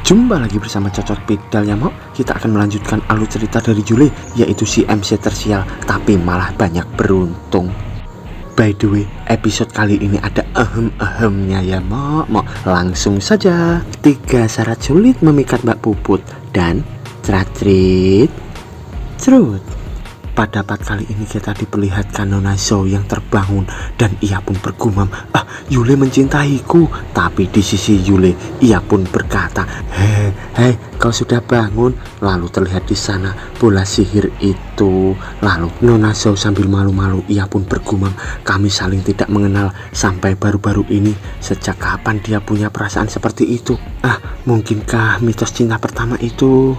Jumpa lagi bersama Cocok Pigdal ya, kita akan melanjutkan alur cerita dari Yule, yaitu si MC tersial tapi malah banyak beruntung. By the way, episode kali ini ada ahem-ahemnya ya, langsung saja. 3 syarat sulit memikat Mbak Puput dan cerat-cerit cerut. Pada part kali ini kita diperlihatkan Nona Zhao yang terbangun dan ia pun bergumam, Yule mencintaiku. Tapi di sisi Yule, ia pun berkata, hei, kau sudah bangun? Lalu terlihat di sana bola sihir itu. Lalu Nona Zhao sambil malu-malu ia pun bergumam, kami saling tidak mengenal sampai baru-baru ini. Sejak kapan dia punya perasaan seperti itu? Mungkinkah mitos cinta pertama itu?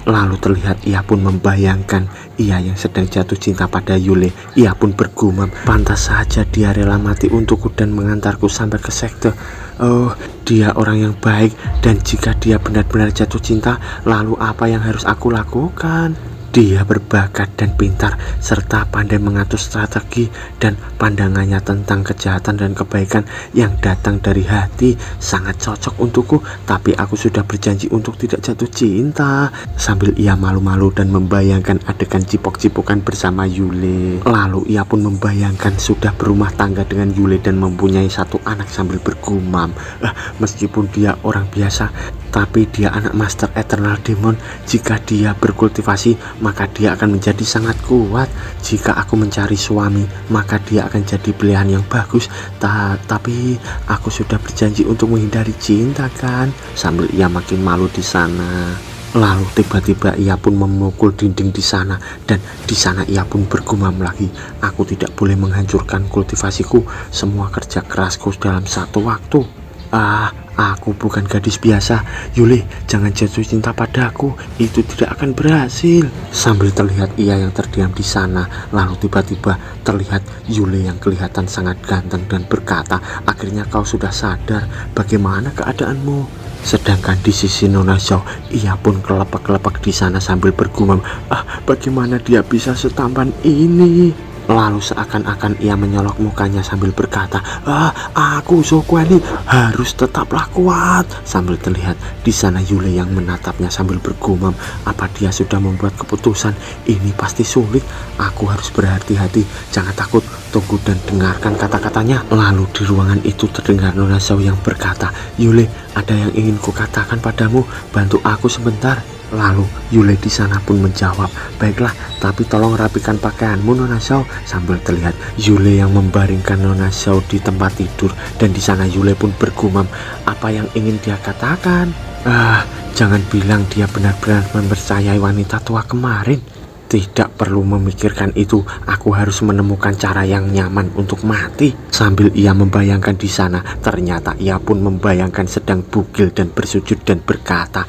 Lalu terlihat ia pun membayangkan ia yang sedang jatuh cinta pada Yule. Ia pun bergumam, pantas saja dia rela mati untukku dan mengantarku sampai ke sekte. Oh, dia orang yang baik, dan jika dia benar-benar jatuh cinta, lalu apa yang harus aku lakukan? Dia berbakat dan pintar serta pandai mengatur strategi, dan pandangannya tentang kejahatan dan kebaikan yang datang dari hati sangat cocok untukku. Tapi aku sudah berjanji untuk tidak jatuh cinta. Sambil ia malu-malu dan membayangkan adegan cipok-cipokan bersama Yule. Lalu ia pun membayangkan sudah berumah tangga dengan Yule dan mempunyai 1 anak sambil bergumam, meskipun dia orang biasa, tapi dia anak Master Eternal Demon. Jika dia berkultivasi, maka dia akan menjadi sangat kuat. Jika aku mencari suami, maka dia akan jadi pilihan yang bagus. Tapi aku sudah berjanji untuk menghindari cinta kan? Sambil ia makin malu di sana. Lalu tiba-tiba ia pun memukul dinding di sana, dan di sana ia pun bergumam lagi, aku tidak boleh menghancurkan kultivasiku. Semua kerja kerasku dalam 1 waktu. Aku bukan gadis biasa. Yule, jangan jatuh cinta padaku, itu tidak akan berhasil. Sambil terlihat ia yang terdiam di sana, lalu tiba-tiba terlihat Yule yang kelihatan sangat ganteng dan berkata, akhirnya kau sudah sadar, bagaimana keadaanmu? Sedangkan di sisi Nona Zhao, ia pun kelepek-kelepek di sana sambil bergumam, bagaimana dia bisa setampan ini? Lalu seakan-akan ia menyolok mukanya sambil berkata, aku Zhao Guanyin harus tetaplah kuat. Sambil terlihat di sana Yule yang menatapnya sambil bergumam, apa dia sudah membuat keputusan? Ini pasti sulit, aku harus berhati-hati. Jangan takut, tunggu dan dengarkan kata-katanya. Lalu di ruangan itu terdengar Nona Zhao yang berkata, Yule, ada yang ingin kukatakan padamu, bantu aku sebentar. Lalu Yule di sana pun menjawab, baiklah, tapi tolong rapikan pakaianmu Nona Zhao. Sambil terlihat Yule yang membaringkan Nona Zhao di tempat tidur, dan di sana Yule pun bergumam, apa yang ingin dia katakan? Jangan bilang dia benar-benar mempercayai wanita tua kemarin. Tidak perlu memikirkan itu, aku harus menemukan cara yang nyaman untuk mati. Sambil ia membayangkan di sana, ternyata ia pun membayangkan sedang bugil dan bersujud dan berkata,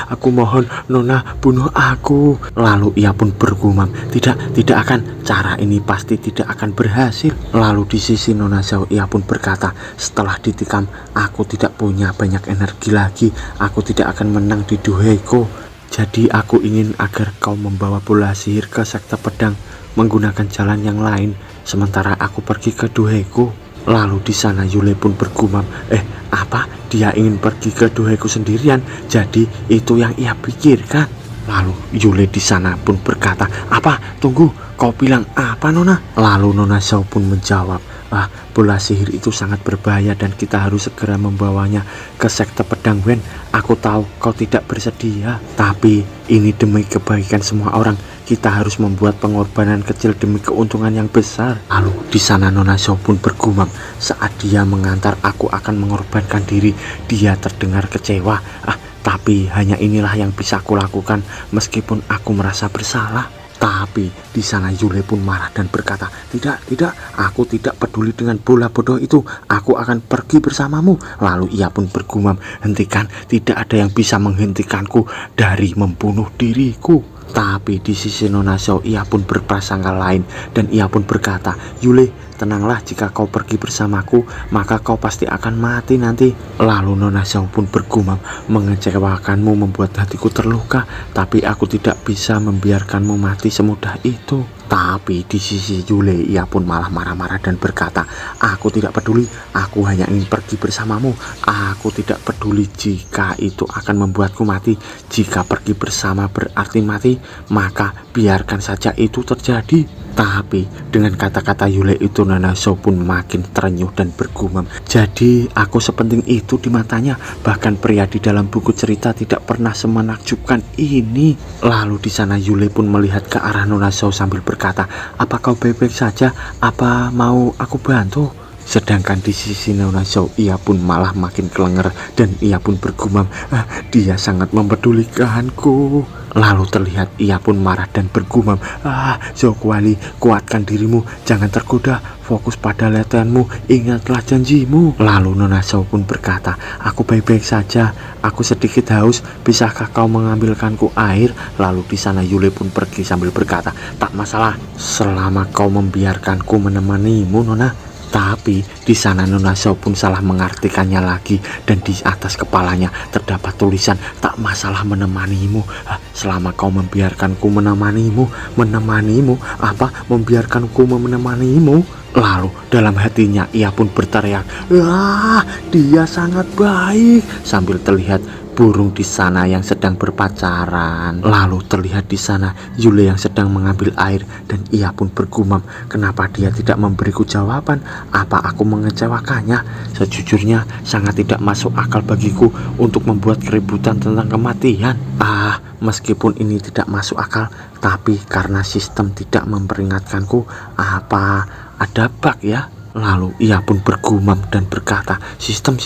aku mohon Nona, bunuh aku. Lalu ia pun bergumam, tidak akan, cara ini pasti tidak akan berhasil. Lalu di sisi Nona Zhao ia pun berkata, setelah ditikam, aku tidak punya banyak energi lagi, aku tidak akan menang di Duheiko. Jadi aku ingin agar kau membawa bola sihir ke sekte pedang menggunakan jalan yang lain, sementara aku pergi ke Duheiko. Lalu di sana Yule pun bergumam, apa? Dia ingin pergi ke Duheiko sendirian? Jadi itu yang ia pikirkan. Lalu Yule di sana pun berkata, apa? Tunggu, kau bilang apa Nona? Lalu Nona Zhao pun menjawab, bola sihir itu sangat berbahaya dan kita harus segera membawanya ke sekte pedang Wen. Aku tahu kau tidak bersedia, tapi ini demi kebaikan semua orang. Kita harus membuat pengorbanan kecil demi keuntungan yang besar. Lalu di sana Nona Zhao pun bergumam, saat dia mengantar aku akan mengorbankan diri. Dia terdengar kecewa, tapi hanya inilah yang bisa aku lakukan meskipun aku merasa bersalah. Tapi di sana Yule pun marah dan berkata, tidak, aku tidak peduli dengan bola bodoh itu, aku akan pergi bersamamu. Lalu ia pun bergumam, hentikan, tidak ada yang bisa menghentikanku dari membunuh diriku. Tapi di sisi Nona Zhao ia pun berprasangka lain, dan ia pun berkata, Yule, tenanglah, jika kau pergi bersamaku, maka kau pasti akan mati nanti. Lalu Nona Zhao pun bergumam, mengecewakanmu membuat hatiku terluka, tapi aku tidak bisa membiarkanmu mati semudah itu. Tapi di sisi Yule, ia pun malah marah-marah dan berkata, aku tidak peduli, aku hanya ingin pergi bersamamu. Aku tidak peduli jika itu akan membuatku mati. Jika pergi bersama berarti mati, maka biarkan saja itu terjadi. Tapi dengan kata-kata Yule itu, Nona Zhao pun makin terenyuh dan bergumam, jadi aku sepenting itu di matanya. Bahkan pria di dalam buku cerita tidak pernah semenakjubkan ini. Lalu di sana Yule pun melihat ke arah Nona Zhao sambil berkata, apa kau baik-baik saja? Apa mau aku bantu? Sedangkan di sisi Nona Zhao, ia pun malah makin kelenger dan ia pun bergumam, dia sangat mempedulikanku. Lalu terlihat ia pun marah dan bergumam, Zhao Guoli, kuatkan dirimu, jangan tergoda, fokus pada latihanmu, ingatlah janjimu. Lalu Nona Zhao pun berkata, aku baik-baik saja, aku sedikit haus, bisakah kau mengambilkanku air? Lalu di sana Yule pun pergi sambil berkata, tak masalah, selama kau membiarkanku menemanimu, Nona. Tapi di sana Nona Zhao pun salah mengartikannya lagi, dan di atas kepalanya terdapat tulisan, tak masalah menemanimu. Selama kau membiarkanku menemanimu, apa membiarkanku menemanimu? Lalu dalam hatinya ia pun berteriak, dia sangat baik, sambil terlihat burung di sana yang sedang berpacaran. Lalu terlihat di sana Yule yang sedang mengambil air, dan ia pun bergumam, kenapa dia tidak memberiku jawaban? Apa aku mengecewakannya? Sejujurnya sangat tidak masuk akal bagiku untuk membuat keributan tentang kematian. Meskipun ini tidak masuk akal, tapi karena sistem tidak memperingatkanku, apa ada bug ya? Lalu ia pun bergumam dan berkata, sistem,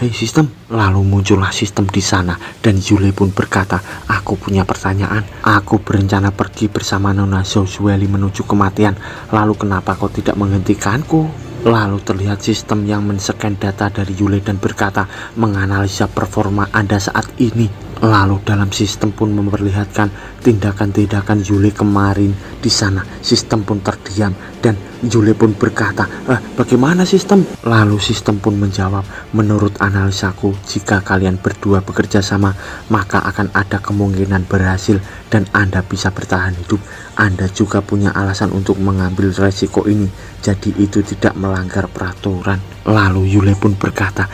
hei sistem. Lalu muncullah sistem di sana, dan Yule pun berkata, aku punya pertanyaan. Aku berencana pergi bersama Nona Zhao Zueli menuju kematian. Lalu kenapa kau tidak menghentikanku? Lalu terlihat sistem yang men-scan data dari Yule dan berkata, menganalisa performa Anda saat ini. Lalu dalam sistem pun memperlihatkan tindakan-tindakan Yule kemarin. Di sana sistem pun terdiam, dan Yule pun berkata, bagaimana sistem? Lalu sistem pun menjawab, menurut analisaku, jika kalian berdua bekerja sama, maka akan ada kemungkinan berhasil dan Anda bisa bertahan hidup. Anda juga punya alasan untuk mengambil resiko ini, jadi itu tidak melanggar peraturan. Lalu Yule pun berkata,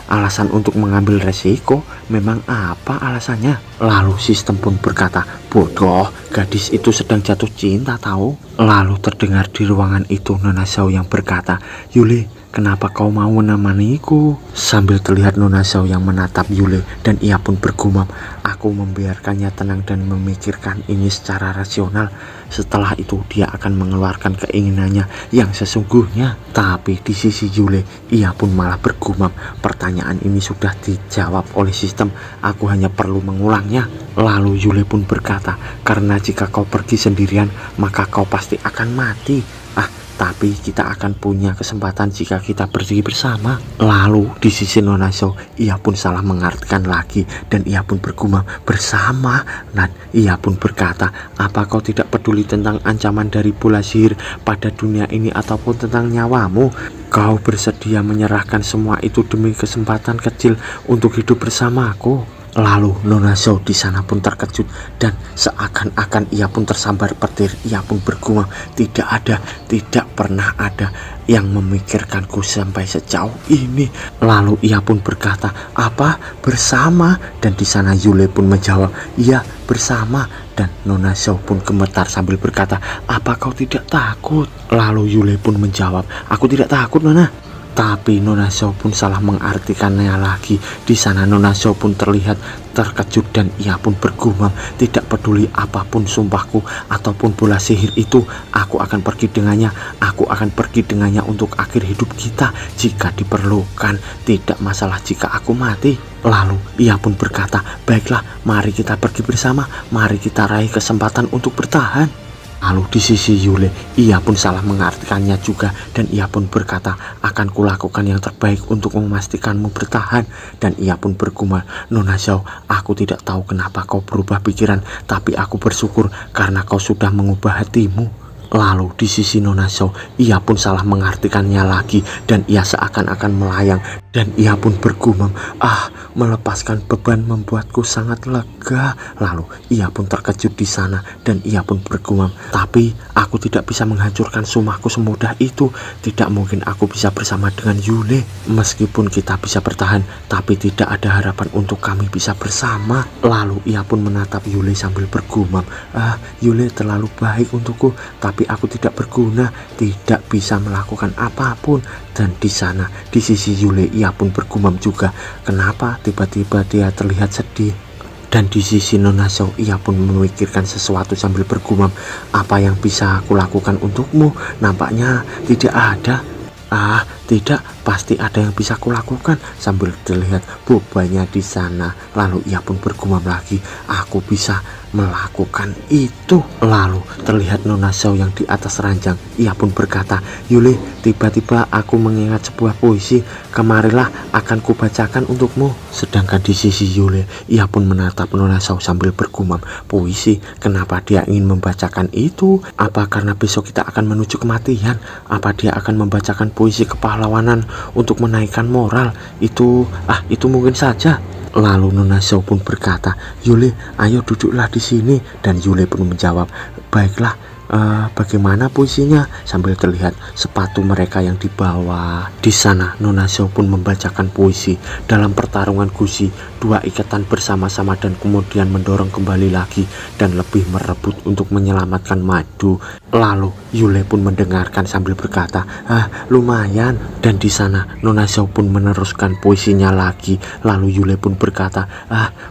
alasan untuk mengambil resiko? Memang apa alasannya? Lalu sistem pun berkata, bodoh, gadis itu sedang jatuh cinta tahu. Lalu terdengar di ruangan itu Nona Zhao yang berkata, Yule, kenapa kau mau menemaniku? Sambil terlihat Nona Zhao yang menatap Yule, dan ia pun bergumam, aku membiarkannya tenang dan memikirkan ini secara rasional. Setelah itu dia akan mengeluarkan keinginannya yang sesungguhnya. Tapi di sisi Yule, ia pun malah bergumam, pertanyaan ini sudah dijawab oleh sistem, aku hanya perlu mengulangnya. Lalu Yule pun berkata, karena jika kau pergi sendirian, maka kau pasti akan mati. Tapi kita akan punya kesempatan jika kita pergi bersama. Lalu di sisi Nona Zhao, ia pun salah mengartikan lagi, dan ia pun bergumam, bersama. Dan ia pun berkata, apa kau tidak peduli tentang ancaman dari bola sihir pada dunia ini ataupun tentang nyawamu? Kau bersedia menyerahkan semua itu demi kesempatan kecil untuk hidup bersamaku? Lalu Nona Zhao di sana pun terkejut, dan seakan-akan ia pun tersambar petir. Ia pun bergumam, tidak pernah ada yang memikirkanku sampai sejauh ini. Lalu ia pun berkata, apa bersama? Dan di sana Yule pun menjawab, iya bersama. Dan Nona Zhao pun gemetar sambil berkata, apa kau tidak takut? Lalu Yule pun menjawab, aku tidak takut, Nona. Tapi Nona Zhao pun salah mengartikannya lagi. Di sana Nona Zhao pun terlihat terkejut, dan ia pun bergumam, tidak peduli apapun sumpahku ataupun bola sihir itu, aku akan pergi dengannya. Aku akan pergi dengannya untuk akhir hidup kita jika diperlukan, tidak masalah jika aku mati. Lalu ia pun berkata, baiklah, mari kita pergi bersama, mari kita raih kesempatan untuk bertahan. Lalu di sisi Yule, ia pun salah mengartikannya juga, dan ia pun berkata, akan kulakukan yang terbaik untuk memastikanmu bertahan. Dan ia pun bergumam, Nona Zhao, aku tidak tahu kenapa kau berubah pikiran, tapi aku bersyukur karena kau sudah mengubah hatimu. Lalu di sisi Nona Xiao, ia pun salah mengartikannya lagi dan ia seakan-akan melayang dan ia pun bergumam, melepaskan beban membuatku sangat lega. Lalu ia pun terkejut di sana dan ia pun bergumam, tapi aku tidak bisa menghancurkan rumahku semudah itu. Tidak mungkin aku bisa bersama dengan Yule. Meskipun kita bisa bertahan, tapi tidak ada harapan untuk kami bisa bersama. Lalu ia pun menatap Yule sambil bergumam, Yule terlalu baik untukku, tapi aku tidak berguna, tidak bisa melakukan apapun. Dan di sana di sisi Yule ia pun bergumam juga, kenapa tiba-tiba dia terlihat sedih. Dan di sisi Nona Xiao ia pun memikirkan sesuatu sambil bergumam, apa yang bisa aku lakukan untukmu? Nampaknya tidak ada. Tidak, pasti ada yang bisa kulakukan. Sambil terlihat bebannya di sana, lalu ia pun bergumam lagi, aku bisa melakukan itu. Lalu terlihat Nona Xiao yang di atas ranjang, ia pun berkata, Yule, tiba-tiba aku mengingat sebuah puisi, kemarilah akan kubacakan untukmu. Sedangkan di sisi Yule, ia pun menatap Nona Xiao sambil bergumam, puisi, kenapa dia ingin membacakan itu? Apa karena besok kita akan menuju kematian? Apa dia akan membacakan puisi kepahlawanan untuk menaikkan moral? Itu mungkin saja. Lalu Nona Xiao pun berkata, Yule, ayo duduklah di sini. Dan Yule pun menjawab, baiklah. Bagaimana puisinya? Sambil terlihat sepatu mereka yang dibawa. Di sana Nona Xiao pun membacakan puisi. Dalam pertarungan gusi, dua ikatan bersama-sama dan kemudian mendorong kembali lagi dan lebih merebut untuk menyelamatkan madu. Lalu Yule pun mendengarkan sambil berkata, lumayan. Dan di sana Nona Xiao pun meneruskan puisinya lagi. Lalu Yule pun berkata,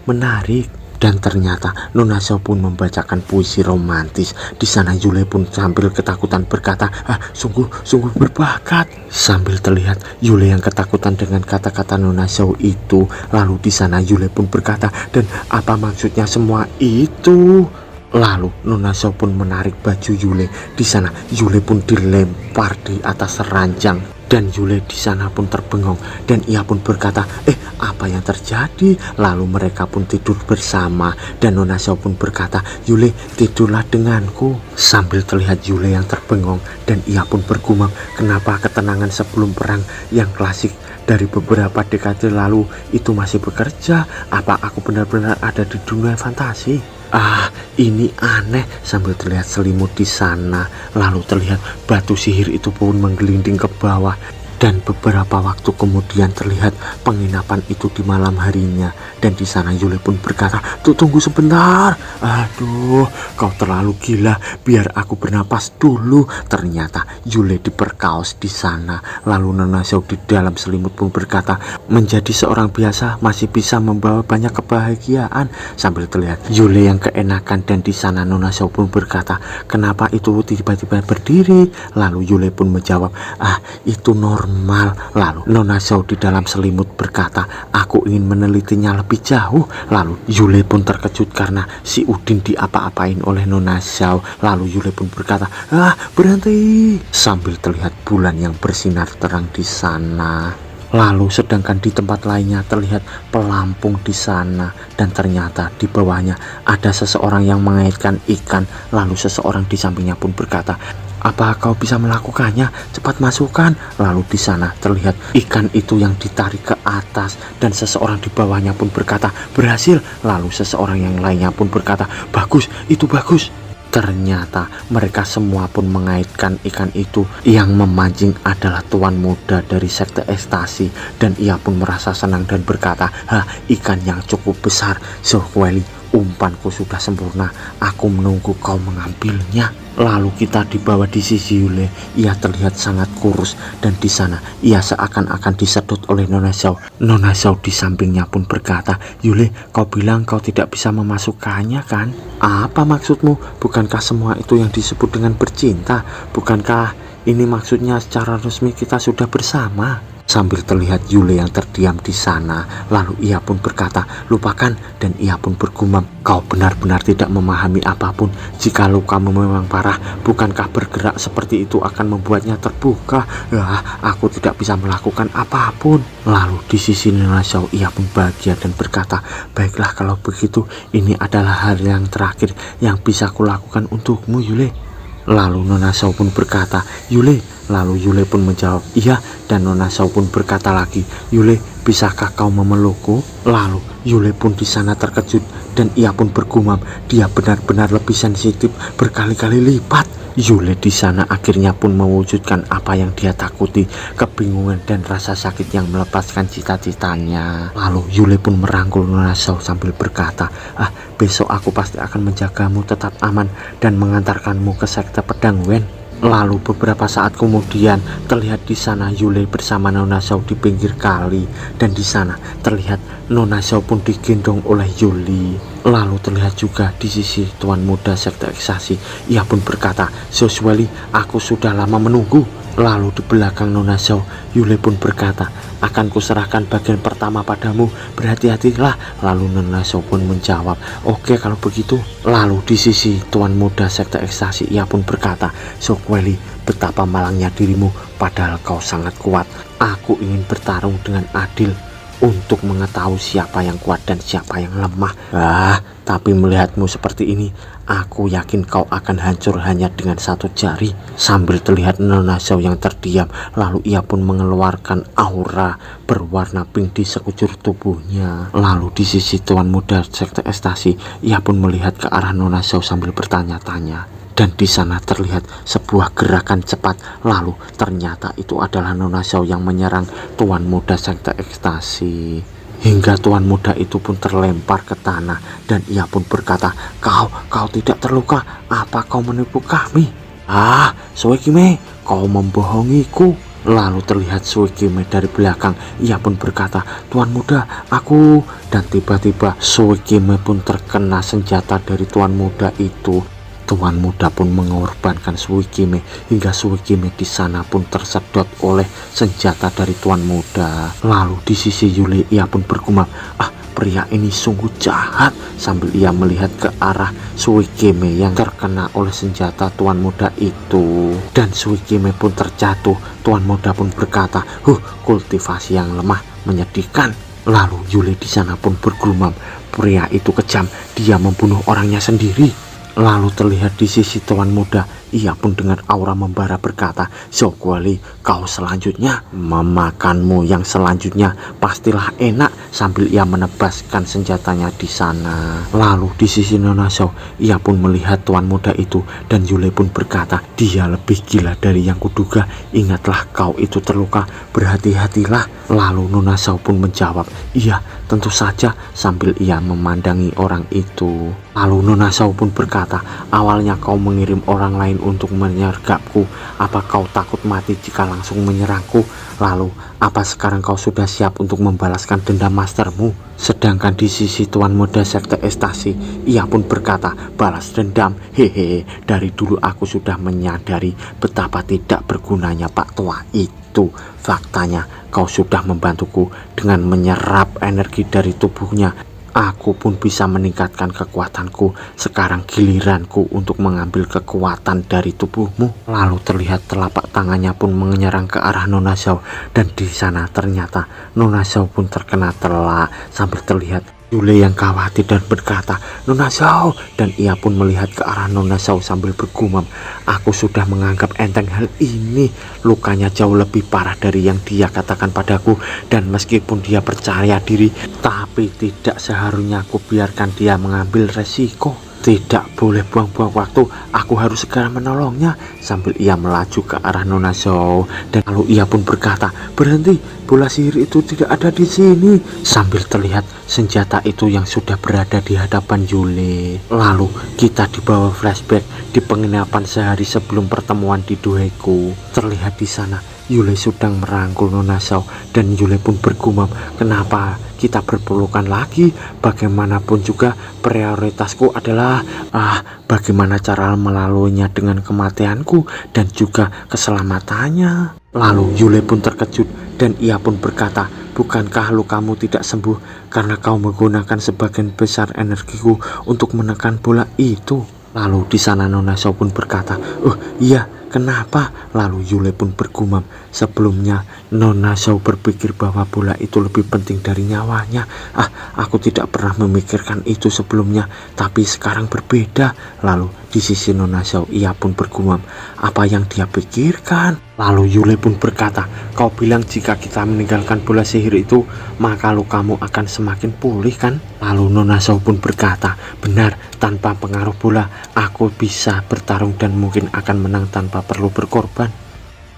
menarik. Dan ternyata Nona Xiao pun membacakan puisi romantis. Di sana Yule pun sambil ketakutan berkata, sungguh berbakat. Sambil terlihat Yule yang ketakutan dengan kata-kata Nona Xiao itu. Lalu di sana Yule pun berkata, dan apa maksudnya semua itu? Lalu Nona Xiao pun menarik baju Yule. Di sana Yule pun dilempar di atas ranjang. Dan Yule di sana pun terbengong dan ia pun berkata, apa yang terjadi? Lalu mereka pun tidur bersama dan Nona Xiao pun berkata, Yule, tidurlah denganku. Sambil terlihat Yule yang terbengong dan ia pun bergumam, kenapa ketenangan sebelum perang yang klasik dari beberapa dekade lalu itu masih bekerja? Apa aku benar-benar ada di dunia fantasi? Ini aneh. Sambil terlihat selimut di sana. Lalu terlihat batu sihir itu pun menggelinding ke bawah. Dan beberapa waktu kemudian terlihat penginapan itu di malam harinya. Dan di sana Yule pun berkata, tunggu sebentar. Aduh, kau terlalu gila. Biar aku bernapas dulu. Ternyata Yule diperkaos di sana. Lalu Nona Xiao di dalam selimut pun berkata, menjadi seorang biasa masih bisa membawa banyak kebahagiaan. Sambil terlihat Yule yang keenakan dan di sana Nona Xiao pun berkata, kenapa itu tiba-tiba berdiri? Lalu Yule pun menjawab, itu normal. Lalu Nona Xiao di dalam selimut berkata, aku ingin menelitinya lebih jauh. Lalu Yule pun terkejut karena si Udin diapa-apain oleh Nona Xiao. Lalu Yule pun berkata, berhenti. Sambil terlihat bulan yang bersinar terang di sana. Lalu sedangkan di tempat lainnya terlihat pelampung di sana dan ternyata di bawahnya ada seseorang yang mengaitkan ikan. Lalu seseorang di sampingnya pun berkata, apa kau bisa melakukannya? Cepat masukkan. Lalu di sana terlihat ikan itu yang ditarik ke atas dan seseorang di bawahnya pun berkata, berhasil. Lalu seseorang yang lainnya pun berkata, bagus, itu bagus. Ternyata mereka semua pun mengaitkan ikan itu. Yang memancing adalah tuan muda dari sekte ekstasi dan ia pun merasa senang dan berkata, ikan yang cukup besar. Sohweli, umpanku sudah sempurna. Aku menunggu kau mengambilnya. Lalu kita dibawa di sisi Yule. Ia terlihat sangat kurus dan di sana ia seakan-akan disedot oleh Nona Xiao. Nona Xiao di sampingnya pun berkata, Yule, kau bilang kau tidak bisa memasukkannya kan? Apa maksudmu? Bukankah semua itu yang disebut dengan bercinta? Bukankah ini maksudnya secara resmi kita sudah bersama? Sambil terlihat Yule yang terdiam di sana. Lalu ia pun berkata, lupakan. Dan ia pun bergumam, kau benar-benar tidak memahami apapun. Jika lukamu memang parah, bukankah bergerak seperti itu akan membuatnya terbuka? Aku tidak bisa melakukan apapun. Lalu di sisi Nona Xiao ia pun bahagia dan berkata, baiklah kalau begitu, ini adalah hal yang terakhir yang bisa kulakukan untukmu Yule. Lalu Nona Zhao pun berkata, Yule. Lalu Yule pun menjawab, iya. Dan Nona Zhao pun berkata lagi, Yule, bisakah kau memelukku? Lalu Yule pun di sana terkejut dan ia pun bergumam, dia benar-benar lebih sensitif berkali-kali lipat. Yule di sana akhirnya pun mewujudkan apa yang dia takuti, kebingungan dan rasa sakit yang melepaskan cita-citanya. Lalu Yule pun merangkul Nona Zhao sambil berkata, besok aku pasti akan menjagamu tetap aman dan mengantarkanmu ke sekte pedang Wen. Lalu beberapa saat kemudian terlihat di sana Yule bersama Nona Zhao di pinggir kali, dan di sana terlihat Nona Zhao pun digendong oleh Yuli. Lalu terlihat juga di sisi tuan muda sekte ekstasi, ia pun berkata, Zhao, aku sudah lama menunggu. Lalu di belakang Nona Zhao, Yule pun berkata, akan kuserahkan bagian pertama padamu, berhati-hatilah. Lalu Nona Zhao pun menjawab, oke kalau begitu. Lalu di sisi tuan muda sekte ekstasi, ia pun berkata, Zhao, betapa malangnya dirimu, padahal kau sangat kuat. Aku ingin bertarung dengan adil untuk mengetahui siapa yang kuat dan siapa yang lemah. Tapi melihatmu seperti ini, aku yakin kau akan hancur hanya dengan satu jari. Sambil terlihat Nona Zhao yang terdiam, lalu ia pun mengeluarkan aura berwarna pink di sekujur tubuhnya. Lalu di sisi tuan muda sekte ekstasi, ia pun melihat ke arah Nona Zhao sambil bertanya-tanya. Dan di sana terlihat sebuah gerakan cepat. Lalu ternyata itu adalah Nona Zhao yang menyerang tuan muda sekte ekstasi. Hingga tuan muda itu pun terlempar ke tanah dan ia pun berkata, kau tidak terluka, apa kau menipu kami? Suikime, kau membohongiku. Lalu terlihat Suikime dari belakang, ia pun berkata, tuan muda, aku. Dan tiba-tiba Suikime pun terkena senjata dari tuan muda itu. Tuan muda pun mengorbankan Suikime hingga Suikime di sana pun tersedot oleh senjata dari tuan muda. Lalu di sisi Yule ia pun bergumam, pria ini sungguh jahat, sambil ia melihat ke arah Suikime yang terkena oleh senjata tuan muda itu. Dan Suikime pun terjatuh. Tuan muda pun berkata, kultivasi yang lemah, menyedihkan. Lalu Yule di sana pun bergumam, pria itu kejam, dia membunuh orangnya sendiri. Lalu terlihat di sisi tuan muda, ia pun dengan aura membara berkata, Zhao, kau selanjutnya, memakanmu yang selanjutnya pastilah enak, sambil ia menebaskan senjatanya di sana. Lalu di sisi Nona Zhao, ia pun melihat tuan muda itu dan Yule pun berkata, dia lebih gila dari yang kuduga, ingatlah kau itu terluka, berhati-hatilah. Lalu Nona Zhao pun menjawab, iya tentu saja, sambil ia memandangi orang itu. Lalu Nona Zhao pun berkata, awalnya kau mengirim orang lain untuk menyergapku, apa kau takut mati jika langsung menyerangku? Lalu apa sekarang kau sudah siap untuk membalaskan dendam mastermu? Sedangkan di sisi tuan muda sekte ekstasi, ia pun berkata, balas dendam, hehe, dari dulu aku sudah menyadari betapa tidak bergunanya Pak Tua itu. Faktanya kau sudah membantuku dengan menyerap energi dari tubuhnya. Aku pun bisa meningkatkan kekuatanku. Sekarang giliranku untuk mengambil kekuatan dari tubuhmu. Lalu terlihat telapak tangannya pun menyerang ke arah Nona Zhao. Dan di sana ternyata Nona Zhao pun terkena telak. Sambil terlihat Yule yang khawatir dan berkata, Nona Zhao. Dan ia pun melihat ke arah Nona Zhao sambil bergumam, aku sudah menganggap enteng hal ini. Lukanya jauh lebih parah dari yang dia katakan padaku. Dan meskipun dia percaya diri, tapi tidak seharusnya aku biarkan dia mengambil resiko. Tidak boleh buang-buang waktu, aku harus segera menolongnya. Sambil ia melaju ke arah Nona Zhao. Dan lalu ia pun berkata, berhenti, bola sihir itu tidak ada di sini. Sambil terlihat senjata itu yang sudah berada di hadapan Yule. Lalu kita dibawa flashback di penginapan sehari sebelum pertemuan di Doheko. Terlihat di sana Yule sedang merangkul Nona Zhao dan Yule pun bergumam, kenapa kita berpelukan lagi? Bagaimanapun juga prioritasku adalah bagaimana cara melaluinya dengan kematianku dan juga keselamatannya. Lalu Yule pun terkejut dan ia pun berkata, bukankah lukamu tidak sembuh karena kau menggunakan sebagian besar energiku untuk menekan bola itu? Lalu di sana Nona Zhao pun berkata, iya, kenapa? Lalu Yule pun bergumam, sebelumnya Nona Zhao berpikir bahwa bola itu lebih penting dari nyawanya. Aku tidak pernah memikirkan itu sebelumnya, tapi sekarang berbeda. Lalu Di sisi Nona Zhao ia pun bergumam, apa yang dia pikirkan? Lalu Yule pun berkata, kau bilang jika kita meninggalkan bola sihir itu maka lukamu akan semakin pulih kan? Lalu Nona Zhao pun berkata, benar, tanpa pengaruh bola aku bisa bertarung dan mungkin akan menang tanpa perlu berkorban.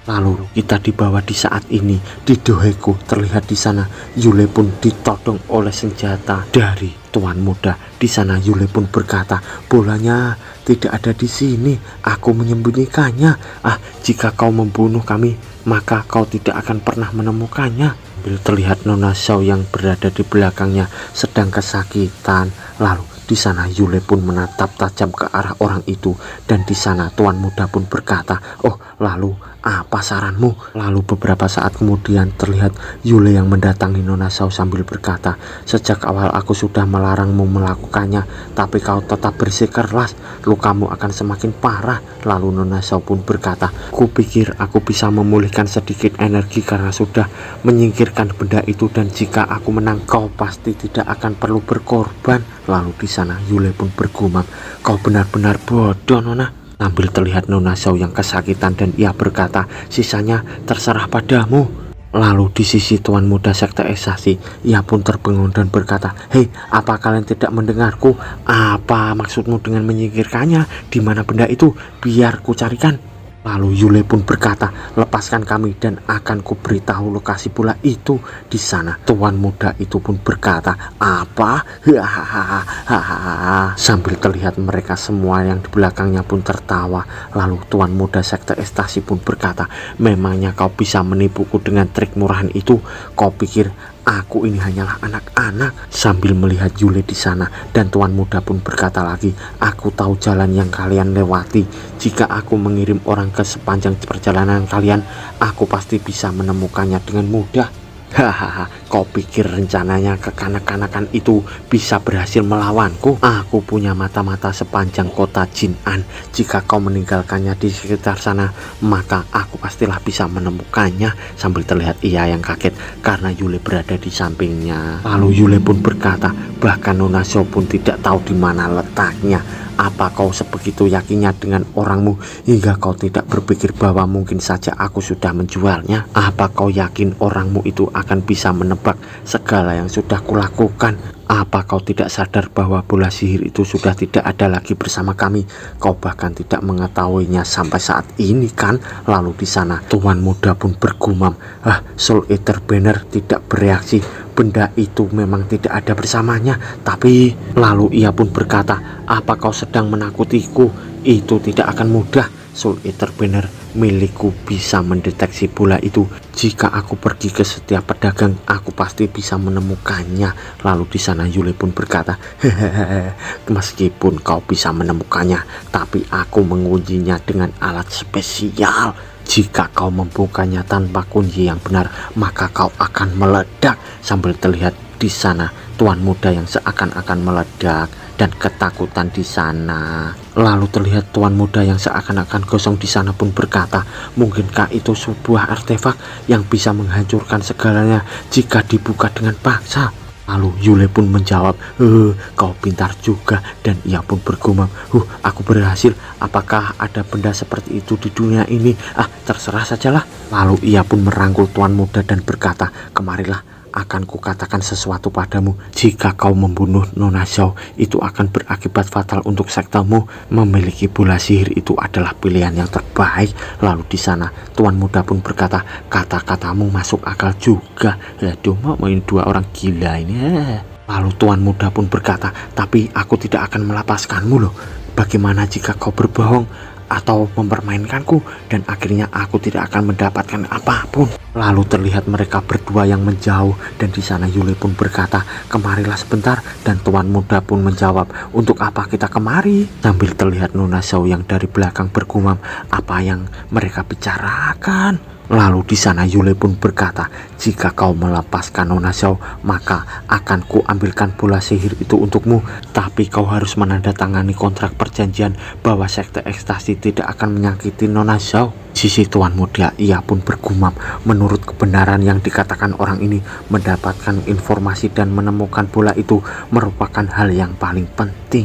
Lalu kita dibawa di saat ini di Doheko. Terlihat di sana Yule pun ditodong oleh senjata dari tuan muda. Di sana Yule pun berkata, bolanya tidak ada di sini, aku menyembunyikannya. Jika kau membunuh kami maka kau tidak akan pernah menemukannya. Terlihat Nona Zhao yang berada di belakangnya sedang kesakitan. Lalu di sana Yule pun menatap tajam ke arah orang itu, dan di sana tuan muda pun berkata, oh lalu apa saranmu? Lalu beberapa saat kemudian terlihat Yule yang mendatangi Nona Zhao sambil berkata, sejak awal aku sudah melarangmu melakukannya, tapi kau tetap bersikeras, lukamu akan semakin parah. Lalu Nona Zhao pun berkata, kupikir aku bisa memulihkan sedikit energi karena sudah menyingkirkan benda itu, dan jika aku menang kau pasti tidak akan perlu berkorban. Lalu di sana Yule pun bergumam, kau benar-benar bodoh Nona. Sambil terlihat Nona Zhao yang kesakitan dan ia berkata, sisanya terserah padamu. Lalu di sisi tuan muda sekte eksasi ia pun terbangun dan berkata, hei, apa kalian tidak mendengarku? Apa maksudmu dengan menyingkirkannya? Di mana benda itu? Biar ku carikan. Lalu Yule pun berkata, lepaskan kami dan akan kuberitahu lokasi bola itu. Di sana tuan muda itu pun berkata, apa? Hahaha. Sambil terlihat mereka semua yang di belakangnya pun tertawa. Lalu tuan muda sekte ekstasi pun berkata, memangnya kau bisa menipuku dengan trik murahan itu? Kau pikir aku ini hanyalah anak-anak? Sambil melihat Yule di sana, dan tuan muda pun berkata lagi, aku tahu jalan yang kalian lewati. Jika aku mengirim orang ke sepanjang perjalanan kalian, aku pasti bisa menemukannya dengan mudah. Hahaha, kau pikir rencananya kekanak-kanakan itu bisa berhasil melawanku? Aku punya mata-mata sepanjang kota Jinan. Jika kau meninggalkannya di sekitar sana, maka aku pastilah bisa menemukannya. Sambil terlihat ia yang kaget karena Yule berada di sampingnya. Lalu Yule pun berkata, bahkan Nona Zhao pun tidak tahu di mana letaknya. Apa kau sebegitu yakinnya dengan orangmu hingga kau tidak berpikir bahwa mungkin saja aku sudah menjualnya? Apa kau yakin orangmu itu akan bisa menebak segala yang sudah kulakukan? Apa kau tidak sadar bahwa bola sihir itu sudah tidak ada lagi bersama kami? Kau bahkan tidak mengetahuinya sampai saat ini kan? Lalu di sana tuan muda pun bergumam, Soul Eater Banner tidak bereaksi. Benda itu memang tidak ada bersamanya. Tapi lalu ia pun berkata, apa kau sedang menakutiku? Itu tidak akan mudah. Soul Eater Banner milikku bisa mendeteksi bola itu. Jika aku pergi ke setiap pedagang, aku pasti bisa menemukannya. Lalu di sana Yule pun berkata, hehehe, meskipun kau bisa menemukannya, tapi aku mengujinya dengan alat spesial. Jika kau membukanya tanpa kunci yang benar, maka kau akan meledak. Sambil terlihat di sana tuan muda yang seakan-akan meledak dan ketakutan di sana. Lalu terlihat tuan muda yang seakan-akan gosong di sana pun berkata, mungkinkah itu sebuah artefak yang bisa menghancurkan segalanya jika dibuka dengan paksa? Lalu Yule pun menjawab, kau pintar juga. Dan ia pun bergumam, aku berhasil. Apakah ada benda seperti itu di dunia ini? Terserah sajalah. Lalu ia pun merangkul tuan muda dan berkata, kemarilah, akan kukatakan sesuatu padamu. Jika kau membunuh Nona Zhao, itu akan berakibat fatal untuk sektemu. Memiliki bola sihir itu adalah pilihan yang terbaik. Lalu di sana tuan muda pun berkata, kata-katamu masuk akal juga. Aduh, mau main dua orang gila ini. Lalu tuan muda pun berkata, tapi aku tidak akan melepaskanmu loh. Bagaimana jika kau berbohong atau mempermainkanku, dan akhirnya aku tidak akan mendapatkan apapun? Lalu terlihat mereka berdua yang menjauh, dan di sana Yule pun berkata, kemarilah sebentar. Dan tuan muda pun menjawab, untuk apa kita kemari? Sambil terlihat Nona Zhao yang dari belakang bergumam, apa yang mereka bicarakan? Lalu di sana Yule pun berkata, jika kau melepaskan Nona Zhao, maka akan ku ambilkan bola sihir itu untukmu. Tapi kau harus menandatangani kontrak perjanjian bahwa sekte ekstasi tidak akan menyakiti Nona Zhao. Sisi tuan muda, ia pun bergumam. Menurut kebenaran yang dikatakan orang ini, mendapatkan informasi dan menemukan bola itu merupakan hal yang paling penting.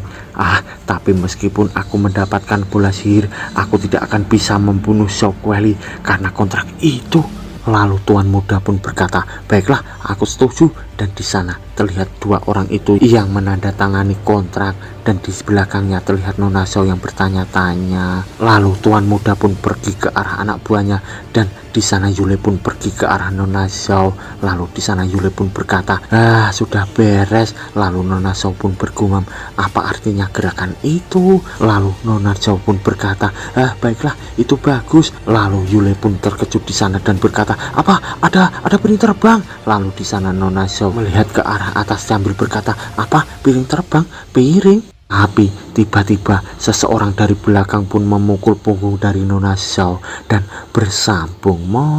Tapi meskipun aku mendapatkan bola sihir, aku tidak akan bisa membunuh Shockwave karena kontrak itu. Lalu tuan muda pun berkata, baiklah, aku setuju. Dan di sana terlihat dua orang itu yang menandatangani kontrak, dan di belakangnya terlihat Nona Zhao yang bertanya-tanya. Lalu tuan muda pun pergi ke arah anak buahnya, dan di sana Yule pun pergi ke arah Nona Zhao. Lalu di sana Yule pun berkata, sudah beres. Lalu Nona Zhao pun bergumam, apa artinya gerakan itu? Lalu Nona Zhao pun berkata, baiklah, itu bagus. Lalu Yule pun terkejut di sana dan berkata, apa? Ada piring terbang. Lalu di sana Nona Zhao melihat ke arah atas sambil berkata, apa? Piring terbang? Piring? Tapi tiba-tiba seseorang dari belakang pun memukul punggung dari Nona Zhao dan bersambung, mo.